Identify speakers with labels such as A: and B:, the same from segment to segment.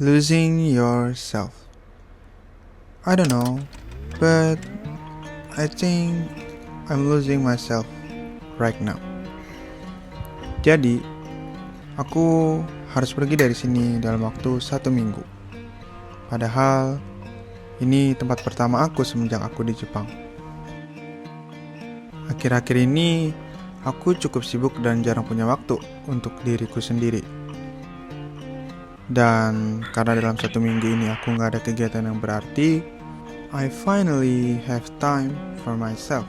A: Losing yourself. I don't know, but I think I'm losing myself right now. Jadi, aku harus pergi dari sini dalam waktu 1 minggu. Padahal, ini tempat pertama aku semenjak aku di Jepang. Akhir-akhir ini, aku cukup sibuk dan jarang punya waktu untuk diriku sendiri. Dan karena dalam 1 minggu ini aku gak ada kegiatan yang berarti, I finally have time for myself.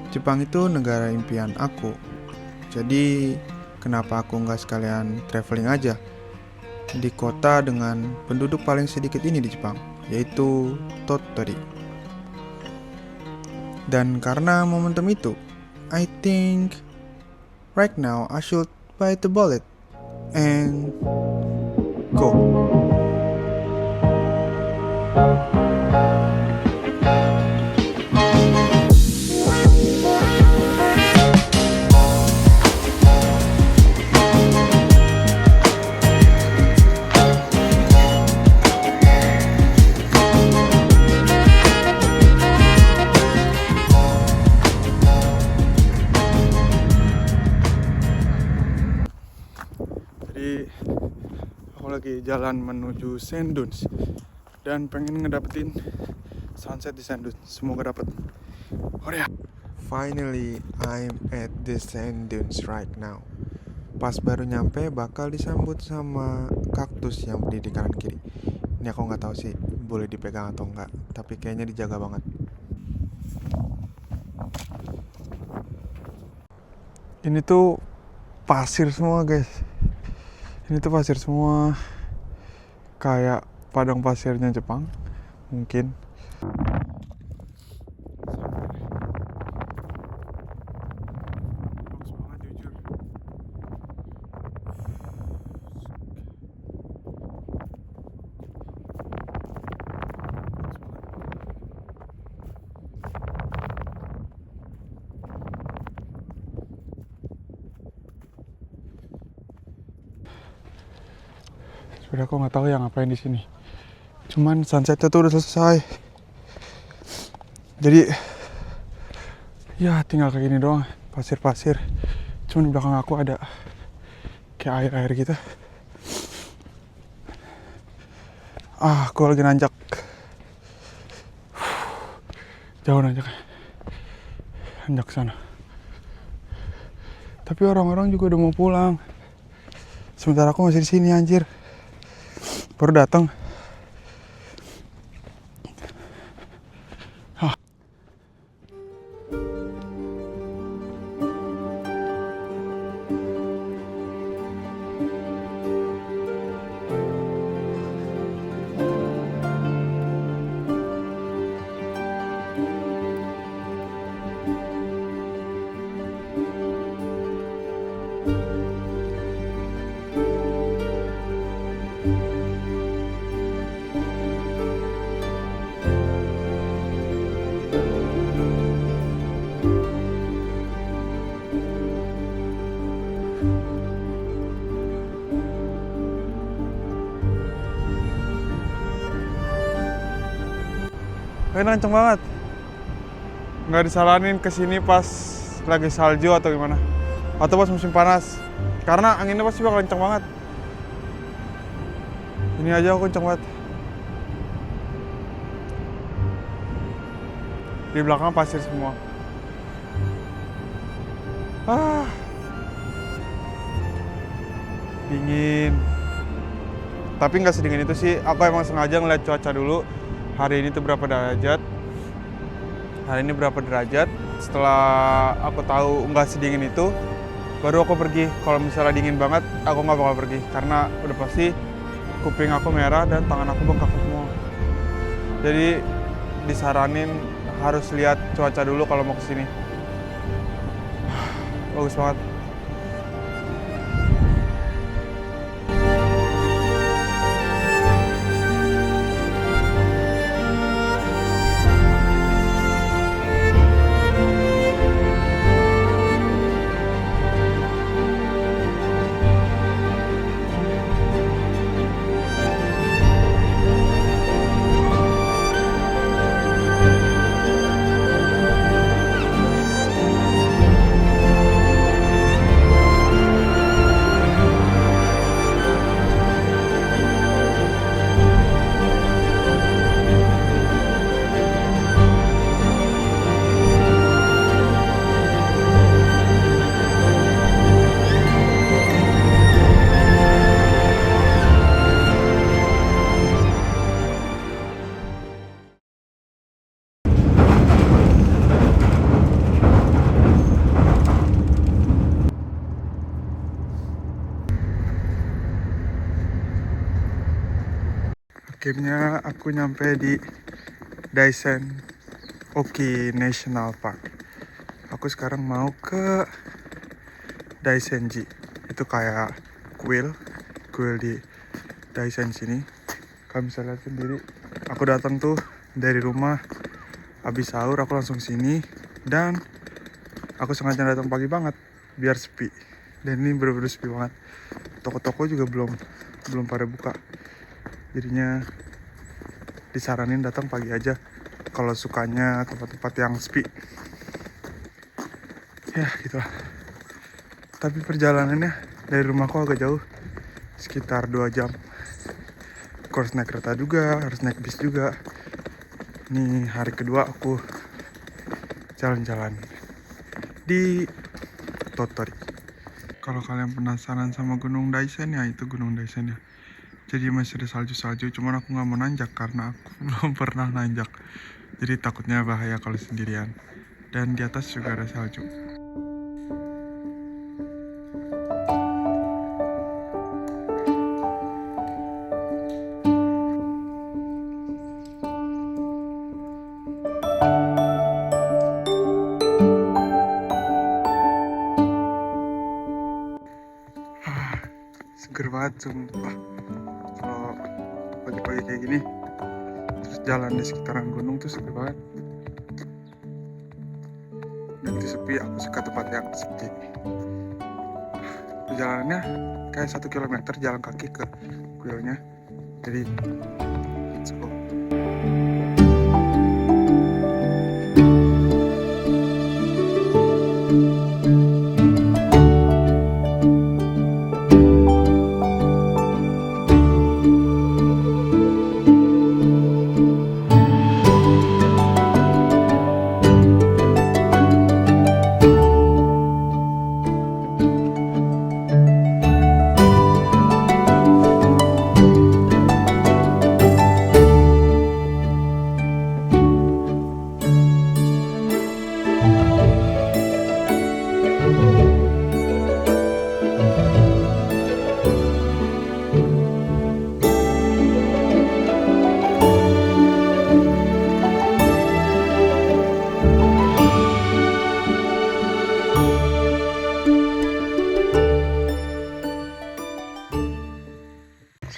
A: Jepang itu negara impian aku. Jadi kenapa aku gak sekalian traveling aja di kota dengan penduduk paling sedikit ini di Jepang, yaitu Tottori. Dan karena momentum itu, I think right now I should bite the bullet and go. Jadi aku lagi jalan menuju Sand Dunes dan pengen ngedapetin sunset di Sand Dunes. Semoga dapet. Hore ya. Finally I'm at the Sand Dunes right now. Pas baru nyampe bakal disambut sama kaktus yang berdiri di kanan kiri. Ini aku nggak tahu sih boleh dipegang atau enggak, tapi kayaknya dijaga banget. Ini tuh pasir semua guys. Ini tuh pasir semua, kayak padang pasirnya Jepang, mungkin. Bagus banget jujur. Sebenernya aku nggak tahu yang ngapain di sini. Cuman sunsetnya tuh udah selesai. Jadi ya tinggal kayak gini doang, pasir-pasir. Cuman di belakang aku ada kayak air-air gitu. Aku lagi nanjak. Jauh nanjak. Nanjak sana. Tapi orang-orang juga udah mau pulang. Sementara aku masih di sini anjir. Baru datang. Kenceng banget. Nggak disaranin kesini pas lagi salju atau gimana, atau pas musim panas, karena anginnya pasti bakal kenceng banget. Ini aja aku kenceng banget. Di belakang pasir semua. Dingin. Tapi nggak sedingin itu sih. Aku emang sengaja ngeliat cuaca dulu. Hari ini tuh berapa derajat? Hari ini berapa derajat? Setelah aku tahu nggak sedingin itu, baru aku pergi. Kalau misalnya dingin banget, aku nggak bakal pergi. Karena udah pasti kuping aku merah dan tangan aku bengkak semua. Jadi disaranin harus lihat cuaca dulu kalau mau kesini. Bagus banget. Akhirnya aku nyampe di Daisen Oki National Park. Aku sekarang mau ke Daisenji. Itu kayak kuil di Daisen sini. Kalian bisa lihat sendiri. Aku datang tuh dari rumah, habis sahur aku langsung sini, dan aku sengaja datang pagi banget biar sepi. Dan ini bener-bener sepi banget. Toko-toko juga belum pada buka. Jadinya disaranin datang pagi aja kalau sukanya tempat-tempat yang sepi. Ya gitu lah. Tapi perjalanannya dari rumahku agak jauh, sekitar 2 jam. Aku harus naik kereta juga, harus naik bis juga. Ini hari kedua aku jalan-jalan di Tottori. Kalau kalian penasaran sama Gunung Daisen, ya itu Gunung Daisen ya. Jadi masih ada salju-salju, cuman aku nggak mau nanjak karena aku belum pernah nanjak. Jadi takutnya bahaya kalau sendirian. Dan di atas juga ada salju. Seger banget sumpah. Kalau pagi-pagi kayak gini terus jalan di sekitaran gunung tuh seger banget. Dan itu sepi, aku suka tempat yang sepi. Perjalanannya kayak 1 kilometer jalan kaki ke kuilnya. Jadi let's go.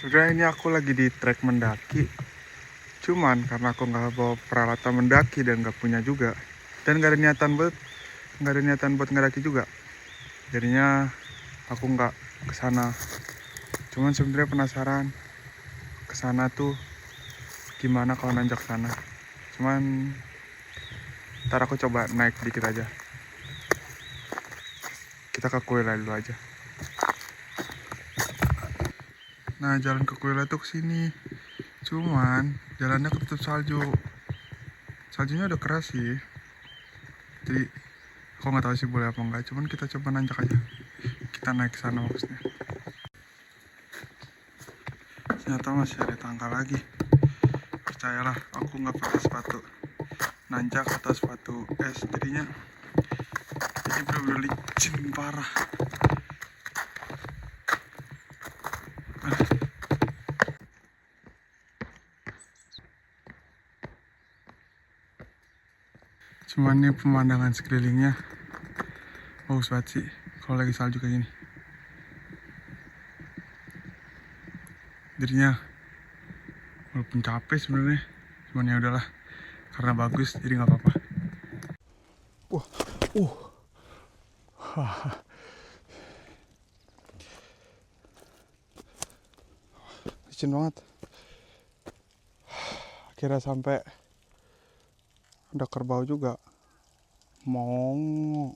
A: Sebenarnya ini aku lagi di trek mendaki, cuman karena aku nggak bawa peralatan mendaki dan nggak punya juga, dan nggak ada niatan buat ngedaki juga, jadinya aku nggak kesana. Cuman sebenarnya penasaran kesana tuh gimana kalau nanjak sana. Cuman ntar aku coba naik dikit aja. Kita ke Kuila dulu aja. Nah, jalan ke Kuila tuh kesini. Cuman jalannya ketutup salju. Saljunya udah keras sih. Jadi aku nggak tahu sih boleh apa enggak. Cuman kita coba nanjak aja. Kita naik ke sana maksudnya. Ternyata masih ada tangga lagi. Percayalah, aku nggak pakai sepatu nanjak atau sepatu es. Jadinya ini bener-bener licin parah. Cuman ini pemandangan sekelilingnya bagus banget sih kalau lagi salju kayak gini. Jadinya walaupun capek sebenarnya, cuman ya udahlah karena bagus jadi nggak apa-apa. Licin banget. Akhirnya sampai. Ada kerbau juga. Mong.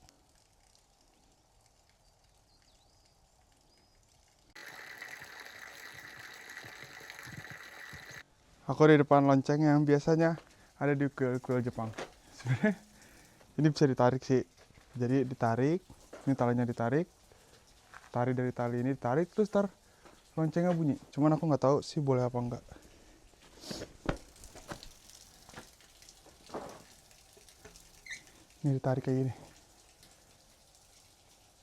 A: Aku di depan lonceng yang biasanya ada di kuil-kuil Jepang. Sebenarnya ini bisa ditarik sih. Jadi ditarik, ini talinya ditarik, tarik dari tali ini ditarik, terus loncengnya bunyi. Cuman aku nggak tahu sih boleh apa enggak. Ini ditarik kayak gini.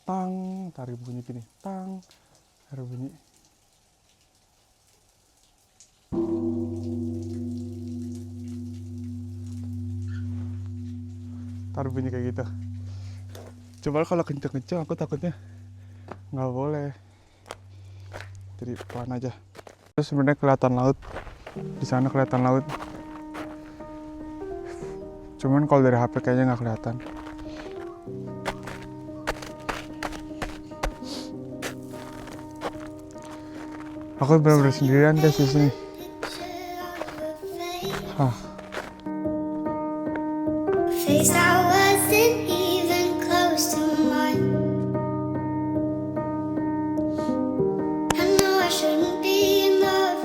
A: Tang, tarik bunyi gini. Tang, tarik bunyi. Taruh bunyi kayak gitu. Coba kalau kenceng-kenceng aku takutnya nggak boleh. Jadi pelan aja. Terus sebenarnya kelihatan laut. Di sana kelihatan laut. Cuman kalau dari HP kayaknya nggak kelihatan. Aku benar-benar sendirian guys di sini.
B: Face I wasn't even close to mine. I know I shouldn't be in love,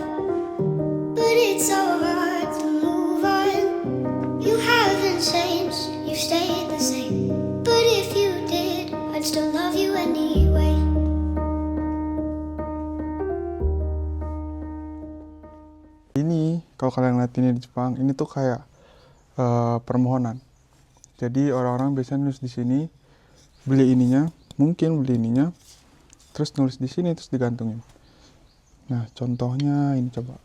B: but it's so hard to move on. You haven't changed, you've stayed the same. But if you did, I'd still love you anyway.
A: Ini kalau kalian lihat ini di Jepang, ini tuh kayak permohonan. Jadi orang-orang biasanya nulis di sini, beli ininya, terus nulis di sini terus digantungin. Nah, contohnya ini coba.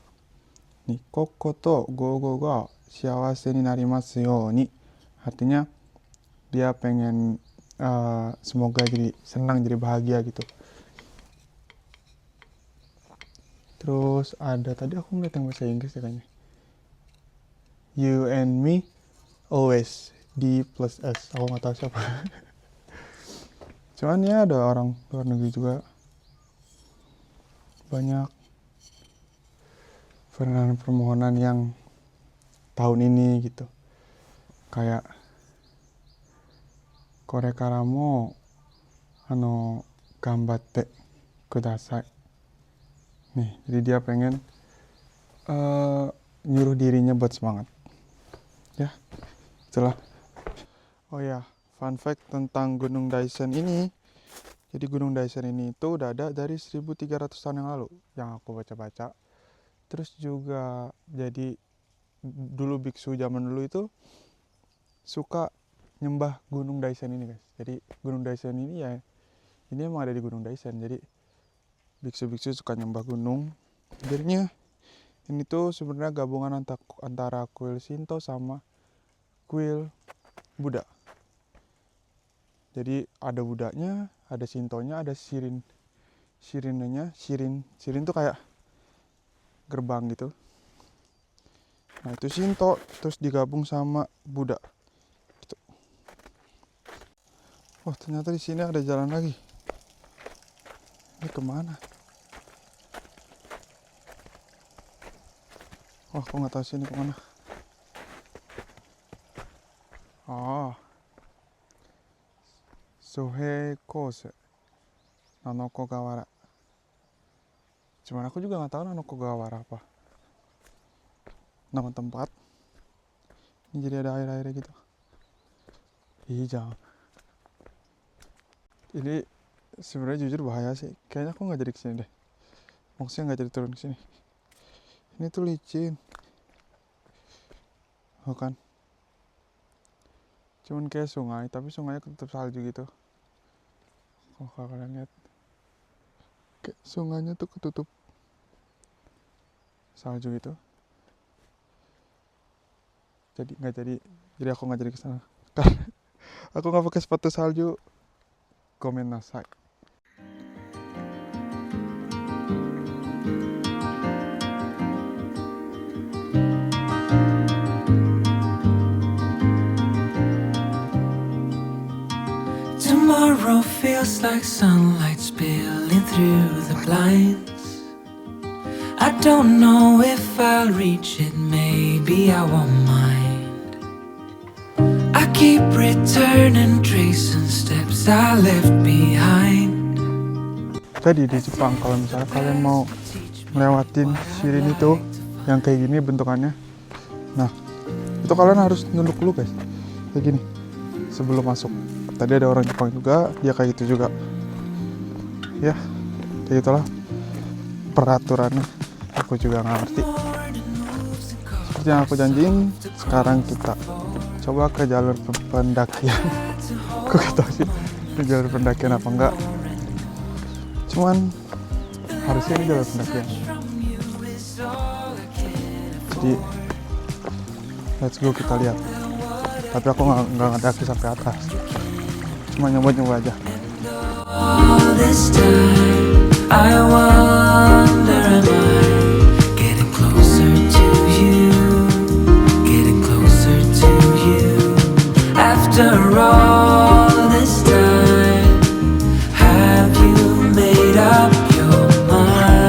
A: Nih, koko to go go go shiawase ni narimasu yo ni. Artinya dia pengen semoga jadi senang, jadi bahagia gitu. Terus ada tadi aku melihat yang bahasa Inggris ya kayaknya. You and me always. D plus S, aku nggak tahu siapa. Cuman ya ada orang luar negeri juga banyak permohonan yang tahun ini gitu, kayak korekara mo gambatte kudasai. Nih, jadi dia pengen nyuruh dirinya buat semangat. Ya, itulah. Oh ya, fun fact tentang Gunung Daisen ini. Jadi Gunung Daisen ini itu udah ada dari 1300 tahun yang lalu yang aku baca-baca. Terus juga jadi dulu biksu zaman dulu itu suka nyembah Gunung Daisen ini guys. Jadi Gunung Daisen ini ya, ini emang ada di Gunung Daisen. Jadi biksu-biksu suka nyembah gunung. Jadinya ini tuh sebenarnya gabungan antara kuil Shinto sama kuil Buddha. Jadi ada Budanya, ada Shintonya, ada Shirin tuh kayak gerbang gitu. Nah itu Shinto, terus digabung sama Buddha. Gitu. Oh ternyata di sini ada jalan lagi. Ini kemana? Oh aku nggak tahu sini kemana. Oh. Sohei Kose Nanokogawara. Cuman aku juga nggak tahu Nanokogawara apa nama tempat. Ini jadi ada air-airnya gitu. Ih jangan. Ini sebenarnya jujur bahaya sih. Kayaknya aku nggak jadi kesini deh. Maksudnya nggak jadi turun kesini. Ini tuh licin. Oh kan. Cuman kayak sungai, tapi sungainya ketutup salju gitu. Kalau kalian lihat, kayak sungainya tuh ketutup salju gitu. Jadi aku nggak jadi kesana. Karena aku nggak pakai sepatu salju. Komen nasai.
B: Tomorrow feels like sunlight spilling through the blinds. I don't know if I'll reach it, maybe I won't mind. I keep returning, tracing steps I left behind.
A: Jadi di Jepang kalau misalnya kalian mau melewatin Shirin itu yang kayak gini bentukannya, nah itu kalian harus nunduk dulu guys, kayak gini sebelum masuk. Tadi ada orang Jepang juga, dia kayak gitu juga. Ya, kayak gitulah peraturannya. Aku juga nggak ngerti. Seperti yang aku janjiin, sekarang kita coba ke jalur pendakian. Aku gak tau sih ini jalur pendakian apa enggak. Cuman harusnya ini jalur pendakian. Jadi let's go, kita lihat. tapi aku nggak ngedaki sampai atas, cuma nyoba aja.
B: All this time, I wonder, am I getting closer to you? Getting closer to you. After all this time, have you made up your mind?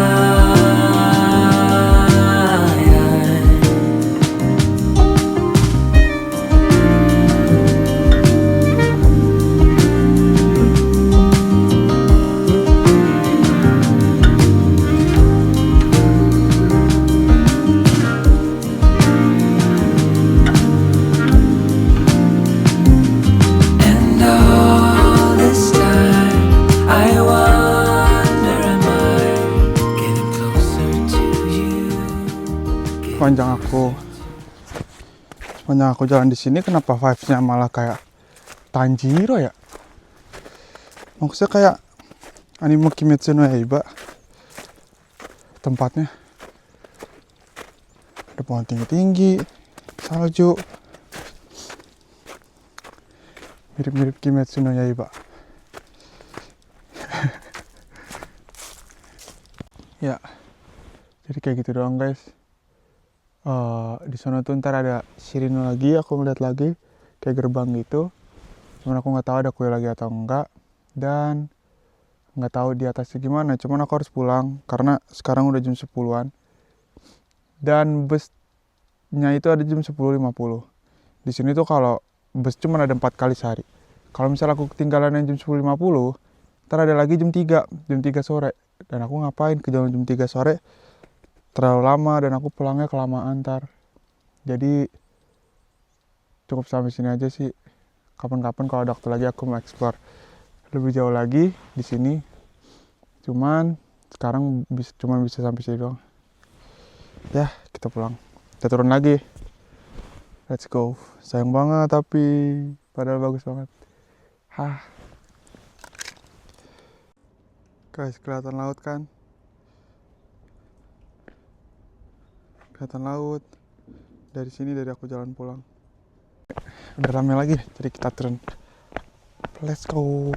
B: And all this time, I wonder, am I getting closer to you?
A: Sepanjang aku jalan di sini, kenapa vibes-nya malah kayak Tanjiro ya? Maksudnya kayak anime Kimetsu no Yaiba tempatnya. Ada pohon tinggi-tinggi, salju. Mirip-mirip Kimetsu no Yaiba. Ya, jadi kayak gitu doang guys. Di sana tuh ntar ada sirine lagi, aku ngeliat lagi kayak gerbang gitu. Cuman aku nggak tahu ada kue lagi atau enggak, dan nggak tahu di atasnya gimana. Cuman aku harus pulang karena sekarang udah jam 10-an dan busnya itu ada jam 10.50. Di sini tuh kalau bus cuma ada 4 kali sehari. Kalau misalnya aku ketinggalan yang jam 10.50, ntar ada lagi jam 3 sore. Dan aku ngapain ke jalan jam 3 sore? Terlalu lama dan aku pulangnya kelamaan ntar. Jadi cukup sampai sini aja sih. Kapan-kapan kalau ada waktu lagi aku mau explore lebih jauh lagi di sini. Cuman sekarang cuma bisa sampai sini doang. Ya, kita pulang. Kita turun lagi. Let's go. Sayang banget tapi padahal bagus banget. Guys, kelihatan laut kan? Kelihatan laut. Dari sini, dari aku jalan pulang. Udah rame lagi, jadi kita turun. Let's go.